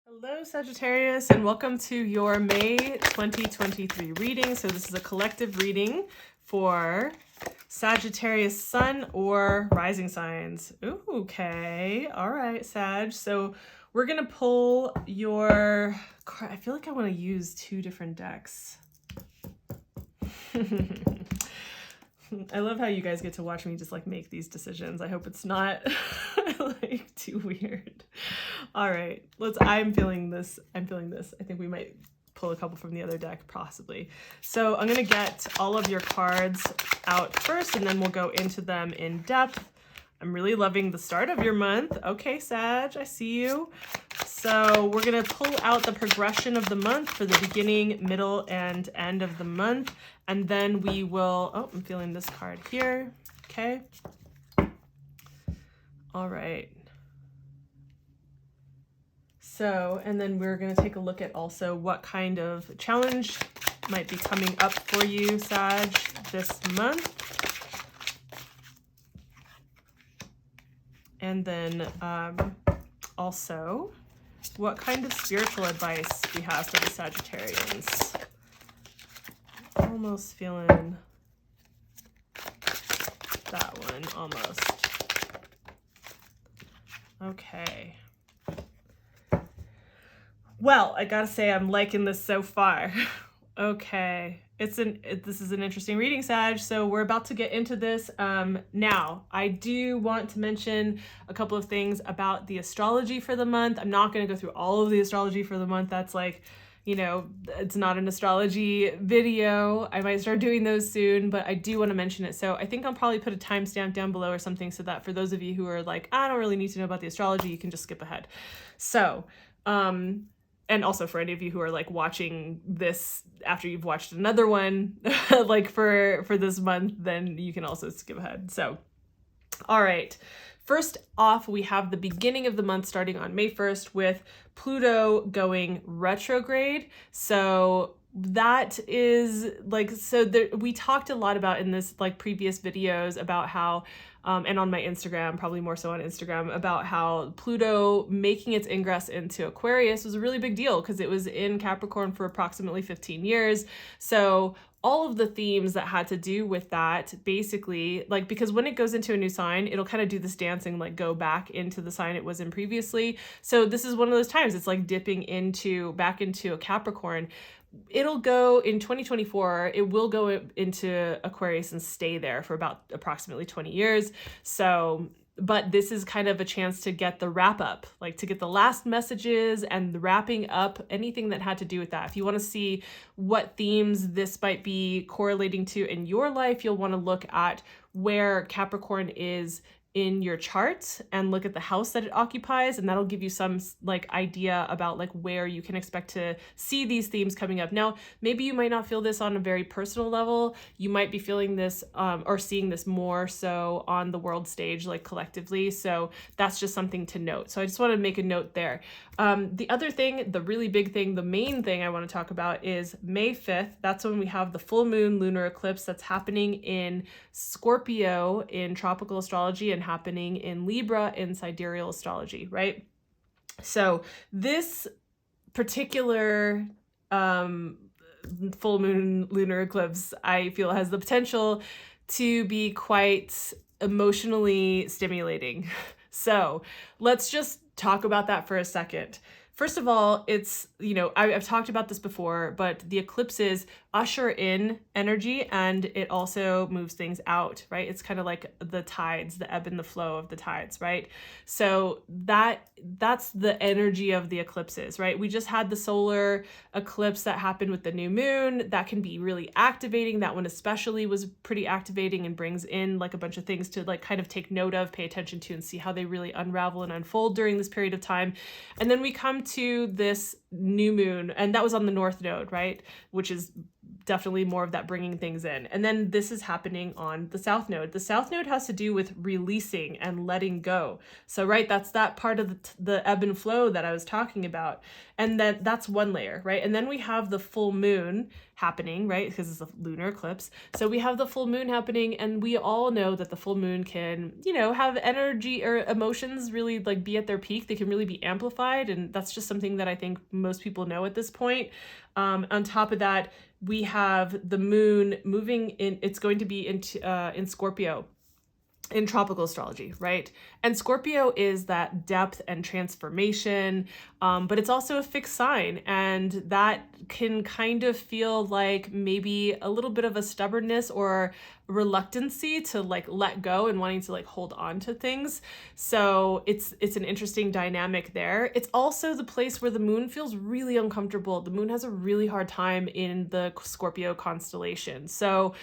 Hello, Sagittarius, and welcome to your May 2023 reading. So this is a collective reading for Sagittarius sun or rising signs. Ooh, okay. All right, Sag. So we're going to pull your... I feel like I want to use two different decks. I love how you guys get to watch me just like make these decisions. I hope it's not like too weird. All right, I'm feeling this. I think we might pull a couple from the other deck possibly. So I'm gonna get all of your cards out first and then we'll go into them in depth. I'm really loving the start of your month. Okay, Sag, I see you. So we're gonna pull out the progression of the month for the beginning, middle, and end of the month. And then we will, oh, I'm feeling this card here. Okay. All right. So, and then we're gonna take a look at also what kind of challenge might be coming up for you, Sag, this month. And then also what kind of spiritual advice we have for the Sagittarians. Almost feeling that one, almost. Okay. Well, I gotta say I'm liking this so far. Okay. This is an interesting reading, Sag, so we're about to get into this. Now, I do want to mention a couple of things about the astrology for the month. I'm not going to go through all of the astrology for the month. That's like, you know, it's not an astrology video. I might start doing those soon, but I do want to mention it. So I think I'll probably put a timestamp down below or something so that for those of you who are like, I don't really need to know about the astrology, you can just skip ahead. So, and also for any of you who are like watching this after you've watched another one, like for this month, then you can also skip ahead. So, all right. First off, we have the beginning of the month starting on May 1st with Pluto going retrograde. So that is like, so there, we talked a lot about in this like previous videos about how and on my Instagram, probably more so on Instagram, about how Pluto making its ingress into Aquarius was a really big deal because it was in Capricorn for approximately 15 years. So all of the themes that had to do with that, basically, like, because when it goes into a new sign, it'll kind of do this dancing, like go back into the sign it was in previously. So this is one of those times it's like dipping back into a Capricorn. It'll go in 2024, it will go into Aquarius and stay there for about approximately 20 years. So, but this is kind of a chance to get the wrap up, like to get the last messages and the wrapping up, anything that had to do with that. If you want to see what themes this might be correlating to in your life, you'll want to look at where Capricorn is in your chart and look at the house that it occupies, and that'll give you some like idea about like where you can expect to see these themes coming up. Now, maybe you might not feel this on a very personal level. You might be feeling this or seeing this more so on the world stage, like collectively. So that's just something to note. So I just want to make a note there. The other thing, the really big thing, the main thing I want to talk about is May 5th. That's when we have the full moon lunar eclipse that's happening in Scorpio in tropical astrology and happening in Libra in sidereal astrology, right? So this particular full moon lunar eclipse, I feel, has the potential to be quite emotionally stimulating. So let's just talk about that for a second. First of all, it's, you know, I've talked about this before, but the eclipses usher in energy and it also moves things out, right? It's kind of like the tides, the ebb and the flow of the tides, right? So that's the energy of the eclipses, right? We just had the solar eclipse that happened with the new moon. That can be really activating. That one especially was pretty activating and brings in like a bunch of things to like kind of take note of, pay attention to, and see how they really unravel and unfold during this period of time. And then we come to this new moon, and that was on the north node, right? Which is definitely more of that bringing things in. And then this is happening on the South Node. The South Node has to do with releasing and letting go. So, right, that's that part of the ebb and flow that I was talking about. And then that's one layer, right? And then we have the full moon happening, right? Because it's a lunar eclipse. So we have the full moon happening, and we all know that the full moon can, you know, have energy or emotions really like be at their peak. They can really be amplified. And that's just something that I think most people know at this point. On top of that, we have the moon moving in, it's going to be in Scorpio in tropical astrology, right? And Scorpio is that depth and transformation, but it's also a fixed sign, and that can kind of feel like maybe a little bit of a stubbornness or reluctancy to like let go and wanting to like hold on to things. So it's an interesting dynamic there. It's also the place where the moon feels really uncomfortable. The moon has a really hard time in the Scorpio constellation. So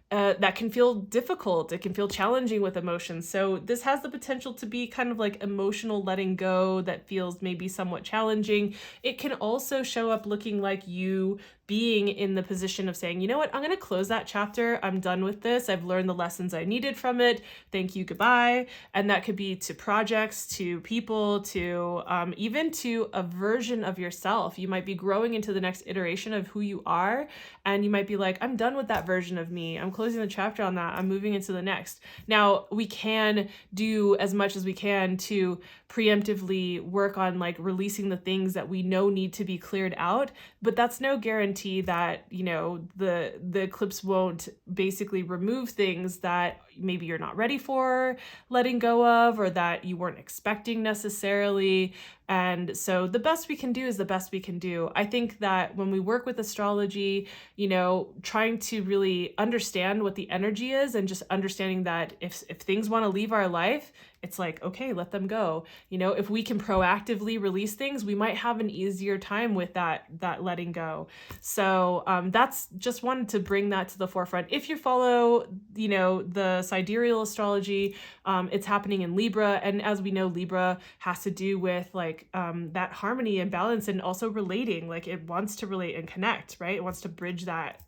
that can feel difficult. It can feel challenging with emotions. So this has the potential to be kind of like emotional letting go that feels maybe somewhat challenging. It can also show up looking like you being in the position of saying, you know what, I'm going to close that chapter. I'm done with this. I've learned the lessons I needed from it. Thank you, goodbye. And that could be to projects, to people, to even to a version of yourself. You might be growing into the next iteration of who you are. And you might be like, I'm done with that version of me. I'm closing the chapter on that. I'm moving into the next. Now, we can do as much as we can to preemptively work on like releasing the things that we know need to be cleared out, but that's no guarantee that, you know, the eclipse won't basically remove things that maybe you're not ready for letting go of, or that you weren't expecting necessarily. And so the best we can do is the best we can do. I think that when we work with astrology, you know, trying to really understand what the energy is, and just understanding that if things want to leave our life, it's like, okay, let them go. You know, if we can proactively release things, we might have an easier time with that letting go. So that's just wanted to bring that to the forefront. If you follow, you know, the sidereal astrology, it's happening in Libra. And as we know, Libra has to do with like that harmony and balance, and also relating. Like it wants to relate and connect, right? It wants to bridge that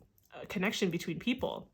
connection between people.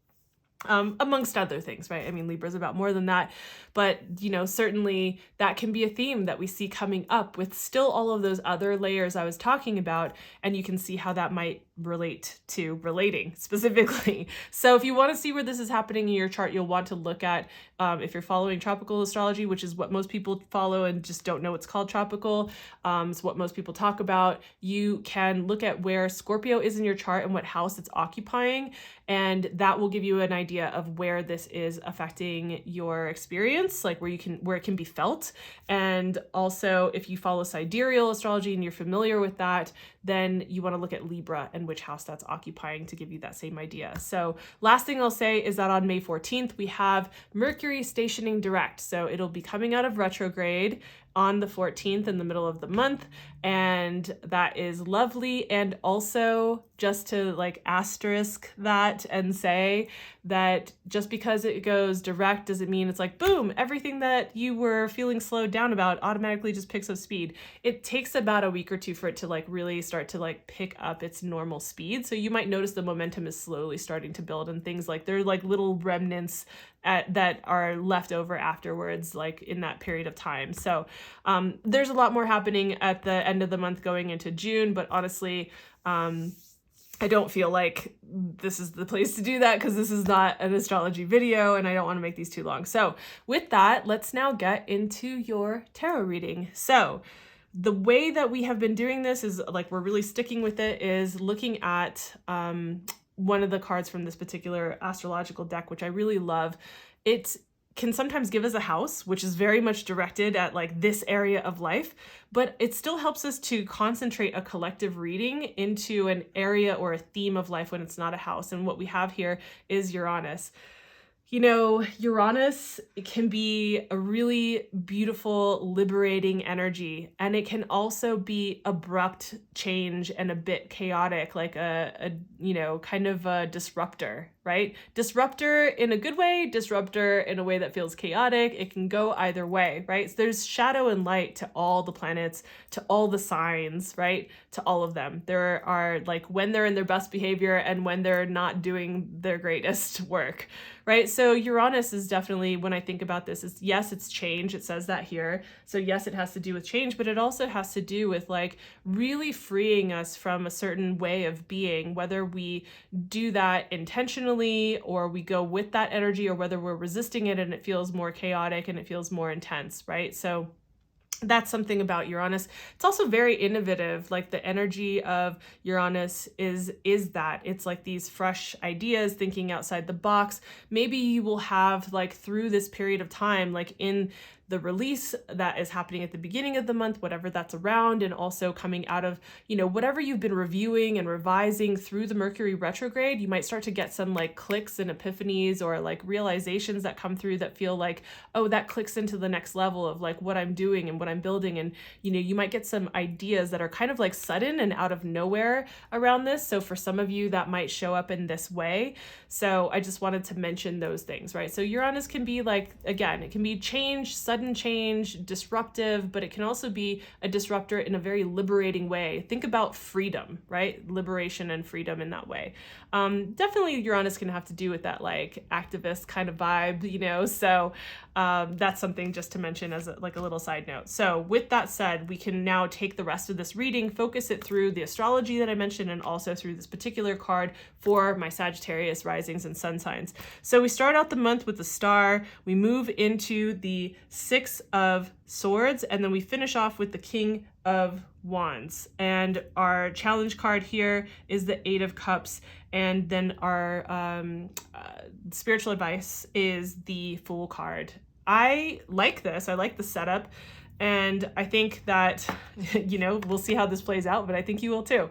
Amongst other things, right? I mean, Libra is about more than that, but, you know, certainly that can be a theme that we see coming up with still all of those other layers I was talking about, and you can see how that might relate to relating specifically. So if you want to see where this is happening in your chart, you'll want to look at, if you're following tropical astrology, which is what most people follow and just don't know it's called tropical, it's what most people talk about, you can look at where Scorpio is in your chart and what house it's occupying, and that will give you an idea of where this is affecting your experience, like where it can be felt. And also, if you follow sidereal astrology and you're familiar with that, then you want to look at Libra and which house that's occupying to give you that same idea. So last thing I'll say is that on May 14th, we have Mercury stationing direct. So it'll be coming out of retrograde on the 14th in the middle of the month, and that is lovely. And also, just to like asterisk that and say that just because it goes direct doesn't mean it's like boom, everything that you were feeling slowed down about automatically just picks up speed. It takes about a week or two for it to like really start to like pick up its normal speed. So you might notice the momentum is slowly starting to build, and things like they're like little remnants that are left over afterwards, like in that period of time. So there's a lot more happening at the end of the month going into June, but honestly, I don't feel like this is the place to do that because this is not an astrology video and I don't want to make these too long. So with that, let's now get into your tarot reading. So the way that we have been doing this is like we're really sticking with it, is looking at one of the cards from this particular astrological deck, which I really love. It can sometimes give us a house, which is very much directed at like this area of life, but it still helps us to concentrate a collective reading into an area or a theme of life when it's not a house. And what we have here is Uranus. You know, Uranus can be a really beautiful, liberating energy, and it can also be abrupt change and a bit chaotic, like a you know, kind of a disruptor, right? Disruptor in a good way, disruptor in a way that feels chaotic. It can go either way, right? So there's shadow and light to all the planets, to all the signs, right? To all of them. There are like when they're in their best behavior and when they're not doing their greatest work, right? So Uranus is definitely, when I think about this, is yes, it's change. It says that here. So yes, it has to do with change, but it also has to do with like really freeing us from a certain way of being, whether we do that intentionally or we go with that energy, or whether we're resisting it and it feels more chaotic and it feels more intense, right? So that's something about Uranus. It's also very innovative. Like the energy of Uranus is that it's like these fresh ideas, thinking outside the box. Maybe you will have like through this period of time, like in the release that is happening at the beginning of the month, whatever that's around, and also coming out of, you know, whatever you've been reviewing and revising through the Mercury retrograde, you might start to get some like clicks and epiphanies or like realizations that come through that feel like, oh, that clicks into the next level of like what I'm doing and what I'm building. And, you know, you might get some ideas that are kind of like sudden and out of nowhere around this. So for some of you, that might show up in this way. So I just wanted to mention those things, right? So Uranus can be like, again, it can be change, sudden change, disruptive, but it can also be a disruptor in a very liberating way. Think about freedom, right? Liberation and freedom in that way. Definitely Uranus can have to do with that like activist kind of vibe, you know, so that's something just to mention as like a little side note. So with that said, we can now take the rest of this reading, focus it through the astrology that I mentioned, and also through this particular card for my Sagittarius risings and sun signs. So we start out the month with the star, we move into the Six of Swords, and then we finish off with the King of Wands. And our challenge card here is the Eight of Cups, and then our spiritual advice is the Fool card. I like this. I like the setup. And I think that, you know, we'll see how this plays out, but I think you will too.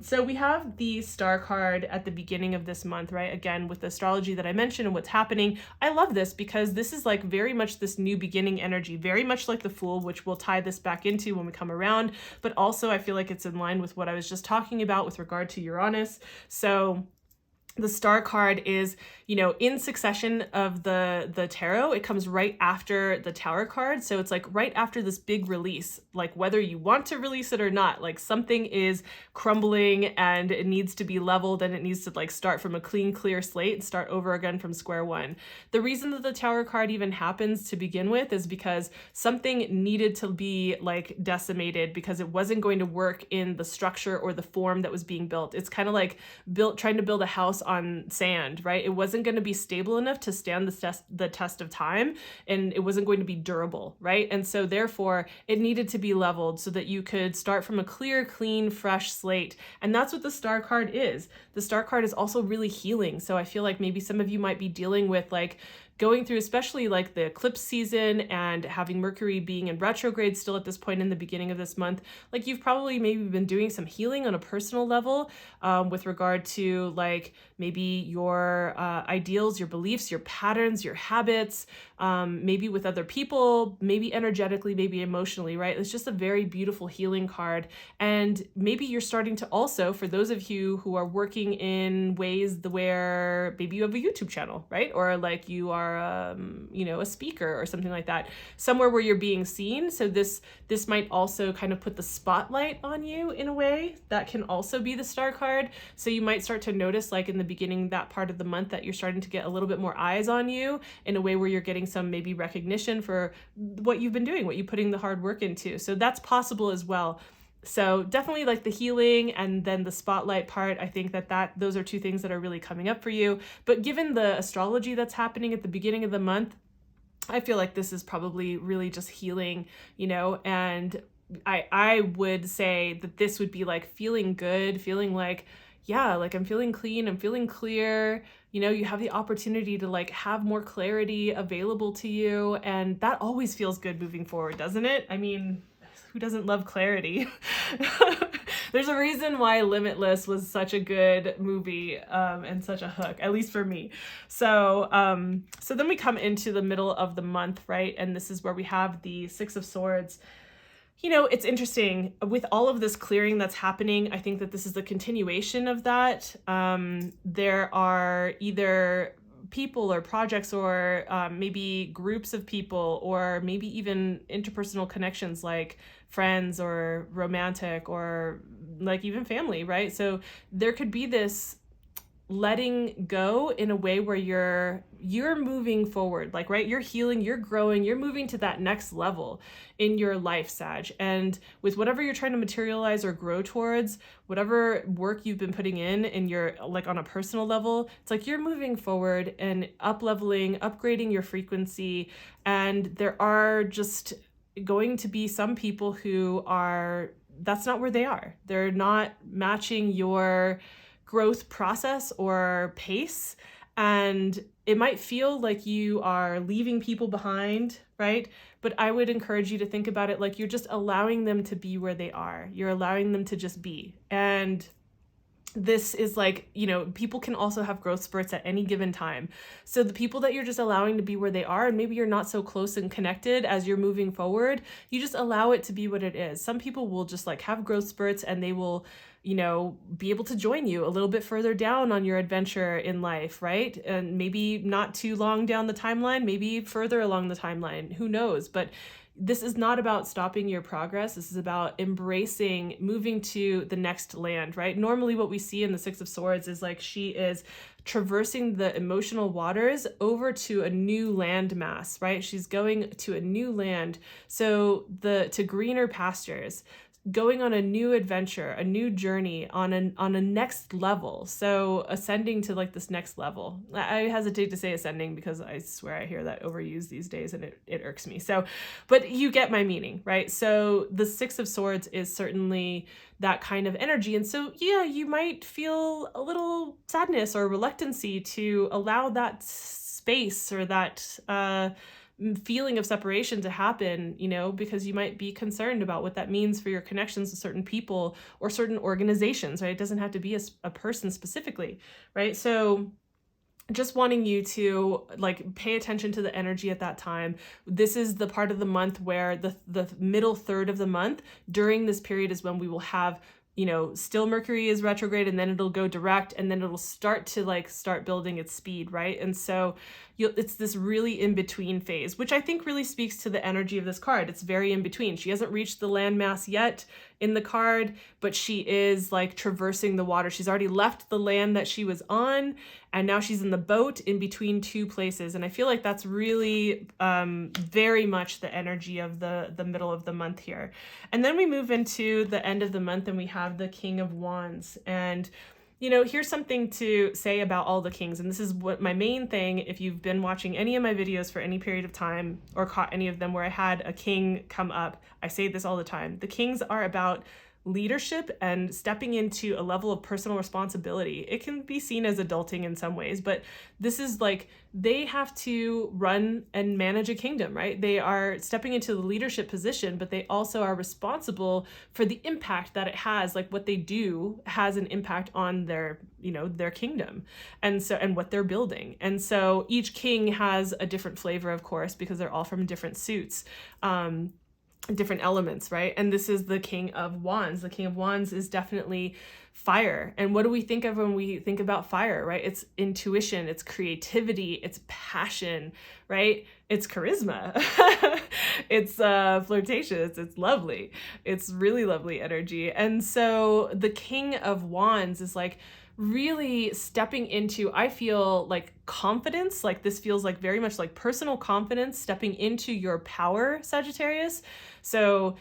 So we have the star card at the beginning of this month, right? Again, with the astrology that I mentioned and what's happening. I love this because this is like very much this new beginning energy, very much like the Fool, which we'll tie this back into when we come around. But also I feel like it's in line with what I was just talking about with regard to Uranus. So the star card is, you know, in succession of the tarot. It comes right after the Tower card. So it's like right after this big release, like whether you want to release it or not, like something is crumbling and it needs to be leveled and it needs to like start from a clean, clear slate and start over again from square one. The reason that the Tower card even happens to begin with is because something needed to be like decimated because it wasn't going to work in the structure or the form that was being built. It's kind of like trying to build a house on sand, right? It wasn't going to be stable enough to stand the test of time, and it wasn't going to be durable, right? And so therefore it needed to be leveled so that you could start from a clear, clean, fresh slate. And that's what the star card is. The star card is also really healing. So I feel like maybe some of you might be dealing with like going through, especially like the eclipse season and having Mercury being in retrograde still at this point in the beginning of this month. Like you've probably maybe been doing some healing on a personal level with regard to like maybe your ideals, your beliefs, your patterns, your habits, maybe with other people, maybe energetically, maybe emotionally, right? It's just a very beautiful healing card. And maybe you're starting to also, for those of you who are working in ways where maybe you have a YouTube channel, right? Or like you are you know, a speaker or something like that, somewhere where you're being seen. So this might also kind of put the spotlight on you in a way. That can also be the star card. So you might start to notice like in the beginning, that part of the month, that you're starting to get a little bit more eyes on you in a way where you're getting some maybe recognition for what you've been doing, what you're putting the hard work into. So that's possible as well. So definitely like the healing and then the spotlight part, I think that those are two things that are really coming up for you. But given the astrology that's happening at the beginning of the month, I feel like this is probably really just healing, you know, and I would say that this would be like feeling good, feeling like, yeah, like I'm feeling clean, I'm feeling clear. You know, you have the opportunity to like have more clarity available to you. And that always feels good moving forward, doesn't it? I mean, who doesn't love clarity? There's a reason why Limitless was such a good movie and such a hook, at least for me. So then we come into the middle of the month, right? And this is where we have the Six of Swords. You know, it's interesting with all of this clearing that's happening. I think that this is the continuation of that. There are either people or projects or maybe groups of people or maybe even interpersonal connections like friends or romantic or like even family, right? So there could be this letting go in a way where you're moving forward, like, right, you're healing, you're growing, you're moving to that next level in your life, Sag. And with whatever you're trying to materialize or grow towards, whatever work you've been putting in your, like, on a personal level, it's like you're moving forward and up leveling, upgrading your frequency. And there are just going to be some people who are, that's not where they are. They're not matching your growth process or pace, and it might feel like you are leaving people behind, right? But I would encourage you to think about it like you're just allowing them to be where they are. You're allowing them to just be. And this is like, you know, people can also have growth spurts at any given time. So the people that you're just allowing to be where they are, and maybe you're not so close and connected as you're moving forward, you just allow it to be what it is. Some people will just like have growth spurts and they will, you know, be able to join you a little bit further down on your adventure in life, right? And maybe not too long down the timeline, maybe further along the timeline, who knows? But this is not about stopping your progress. This is about embracing, moving to the next land, right? Normally what we see in the Six of Swords is like she is traversing the emotional waters over to a new land mass, right? She's going to a new land, so to greener pastures, going on a new adventure, a new journey on a next level. So ascending to like this next level. I hesitate to say ascending because I swear I hear that overused these days and it irks me. So, but you get my meaning, right? So the Six of Swords is certainly that kind of energy. And so, yeah, you might feel a little sadness or reluctancy to allow that space or that, feeling of separation to happen, you know, because you might be concerned about what that means for your connections to certain people or certain organizations, right? It doesn't have to be a person specifically, right? So just wanting you to like pay attention to the energy at that time. This is the part of the month where the middle third of the month during this period is when we will have, you know, still Mercury is retrograde and then it'll go direct and then it'll start building its speed, right? And so it's this really in between phase, which I think really speaks to the energy of this card. It's very in between. She hasn't reached the landmass yet in the card, but she is like traversing the water. She's already left the land that she was on, and now she's in the boat in between two places. And I feel like that's really very much the energy of the middle of the month here. And then we move into the end of the month and we have the King of Wands. And you know, here's something to say about all the kings. And this is what my main thing, if you've been watching any of my videos for any period of time or caught any of them where I had a king come up, I say this all the time. The kings are about leadership and stepping into a level of personal responsibility. It can be seen as adulting in some ways, but this is like they have to run and manage a kingdom, right? They are stepping into the leadership position, but they also are responsible for the impact that it has. Like what they do has an impact on their, you know, their kingdom and what they're building. And so each king has a different flavor, of course, because they're all from different suits. Different elements, right? And this is the King of Wands. The King of Wands is definitely fire. And what do we think of when we think about fire, right? It's intuition, it's creativity, it's passion, right? It's charisma. It's flirtatious, it's lovely. It's really lovely energy. And so the King of Wands is like really stepping into, I feel like confidence, like this feels like very much like personal confidence, stepping into your power, Sagittarius. So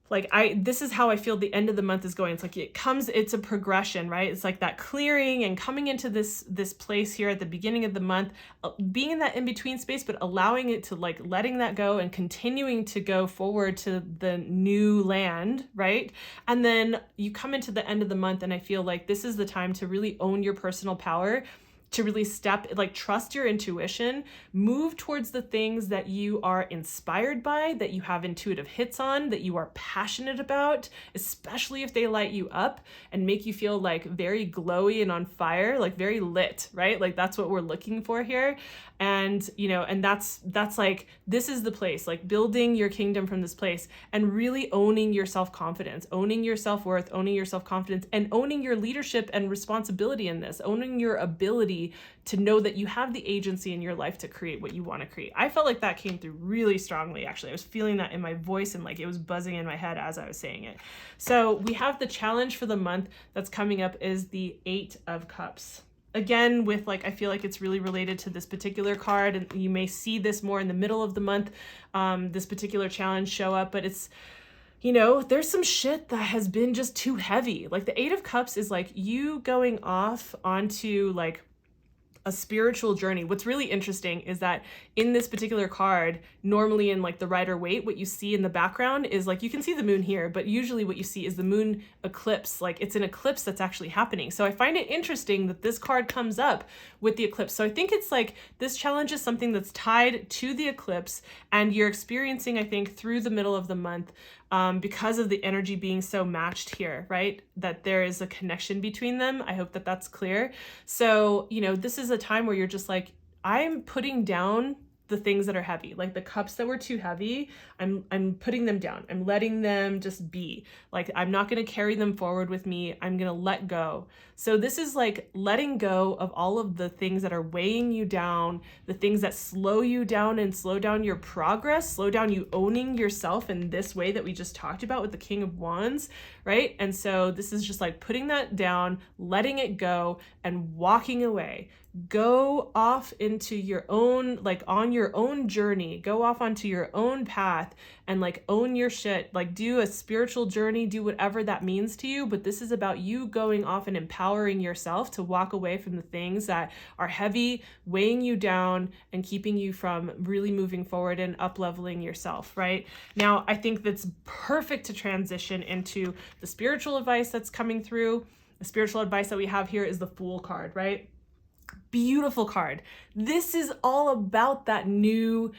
like this is how I feel the end of the month is going. It's like it's a progression, right? It's like that clearing and coming into this place here at the beginning of the month, being in that in-between space, but allowing it to like letting that go and continuing to go forward to the new land, right? And then you come into the end of the month and I feel like this is the time to really own your personal power to really trust your intuition, move towards the things that you are inspired by, that you have intuitive hits on, that you are passionate about, especially if they light you up and make you feel like very glowy and on fire, like very lit, right? Like that's what we're looking for here. And, you know, and that's like, this is the place, like building your kingdom from this place and really owning your self-confidence, owning your self-worth, owning your self-confidence, and owning your leadership and responsibility in this, owning your ability to know that you have the agency in your life to create what you want to create. I felt like that came through really strongly, actually. I was feeling that in my voice and like it was buzzing in my head as I was saying it. So we have the challenge for the month that's coming up is the 8 of Cups. Again, with like, I feel like it's really related to this particular card, and you may see this more in the middle of the month, this particular challenge show up, but it's, you know, there's some shit that has been just too heavy. Like the 8 of Cups is like you going off onto like a spiritual journey. What's really interesting is that in this particular card, normally in like the Rider-Waite, what you see in the background is like, you can see the moon here, but usually what you see is the moon eclipse. Like it's an eclipse that's actually happening. So I find it interesting that this card comes up with the eclipse. So I think it's like this challenge is something that's tied to the eclipse, and you're experiencing, I think, through the middle of the month, because of the energy being so matched here, right? That there is a connection between them. I hope that that's clear. So, you know, this is a time where you're just like, I'm putting down the things that are heavy, like the cups that were too heavy. I'm putting them down. I'm letting them just be. Like, I'm not going to carry them forward with me. I'm going to let go. So this is like letting go of all of the things that are weighing you down, the things that slow you down and slow down your progress, slow down you owning yourself in this way that we just talked about with the King of Wands, right? And so this is just like putting that down, letting it go, and walking away. Go off into your own, like on your own journey, go off onto your own path and like own your shit, like do a spiritual journey, do whatever that means to you. But this is about you going off and empowering yourself to walk away from the things that are heavy, weighing you down and keeping you from really moving forward and up-leveling yourself, right? Now, I think that's perfect to transition into the spiritual advice that's coming through. The spiritual advice that we have here is the Fool card, right? Beautiful card. This is all about that new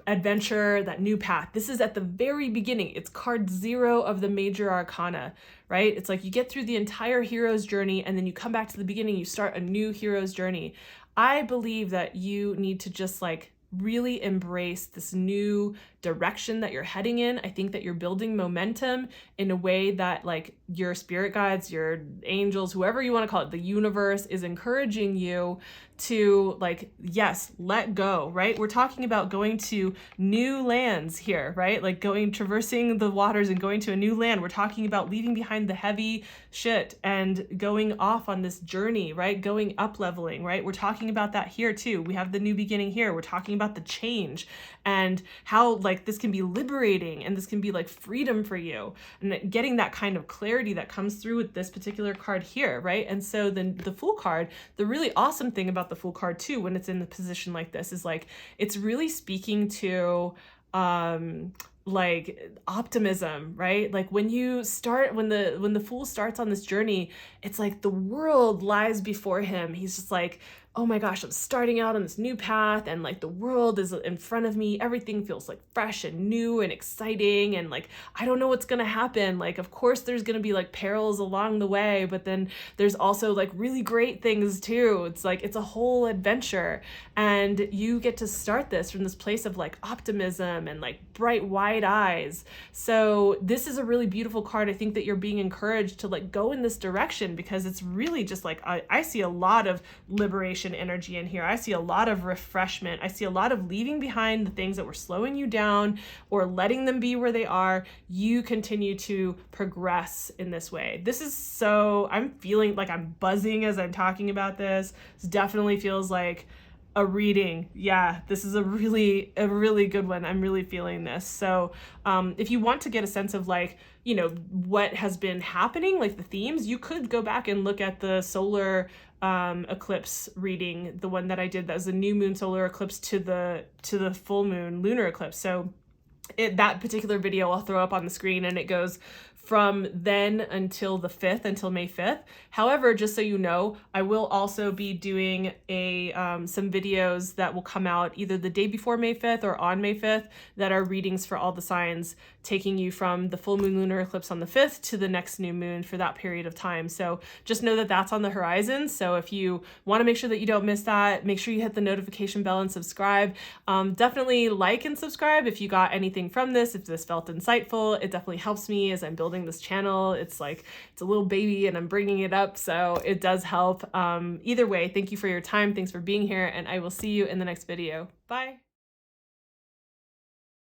adventure, that new path. This is at the very beginning. It's card 0 of the major arcana, right? It's like you get through the entire hero's journey and then you come back to the beginning, you start a new hero's journey. I believe that you need to just like really embrace this new direction that you're heading in. I think that you're building momentum in a way that like your spirit guides, your angels, whoever you want to call it, the universe is encouraging you to like, yes, let go, right? We're talking about going to new lands here, right? Like traversing the waters and going to a new land. We're talking about leaving behind the heavy shit and going off on this journey, right? Going up leveling, right? We're talking about that here too. We have the new beginning here. We're talking about the change and how like this can be liberating and this can be like freedom for you, and getting that kind of clarity that comes through with this particular card here, right? And so then the Fool card, the really awesome thing about the Fool card too, when it's in the position like this, is like it's really speaking to like optimism, right? Like when the Fool starts on this journey, it's like the world lies before him. He's just like, oh my gosh, I'm starting out on this new path and like the world is in front of me. Everything feels like fresh and new and exciting. And like, I don't know what's going to happen. Like, of course there's going to be like perils along the way, but then there's also like really great things too. It's like, it's a whole adventure, and you get to start this from this place of like optimism and like bright wide eyes. So this is a really beautiful card. I think that you're being encouraged to like go in this direction, because it's really just like, I see a lot of liberation energy in here. I see a lot of refreshment. I see a lot of leaving behind the things that were slowing you down or letting them be where they are. You continue to progress in this way. This is so, I'm feeling like I'm buzzing as I'm talking about this. This definitely feels like a reading. Yeah, this is a really good one. I'm really feeling this. So if you want to get a sense of like, you know, what has been happening, like the themes, you could go back and look at the solar eclipse reading, the one that I did that was the new moon solar eclipse to the full moon lunar eclipse. So that particular video I'll throw up on the screen, and it goes from then until the 5th, until May 5th. However, just so you know, I will also be doing some videos that will come out either the day before May 5th or on May 5th that are readings for all the signs, taking you from the full moon lunar eclipse on the 5th to the next new moon for that period of time. So just know that that's on the horizon. So if you want to make sure that you don't miss that, make sure you hit the notification bell and subscribe. Definitely like and subscribe if you got anything from this, if this felt insightful. It definitely helps me as I'm building this channel. It's like, it's a little baby and I'm bringing it up, so it does help. Either way, thank you for your time. Thanks for being here, and I will see you in the next video. Bye.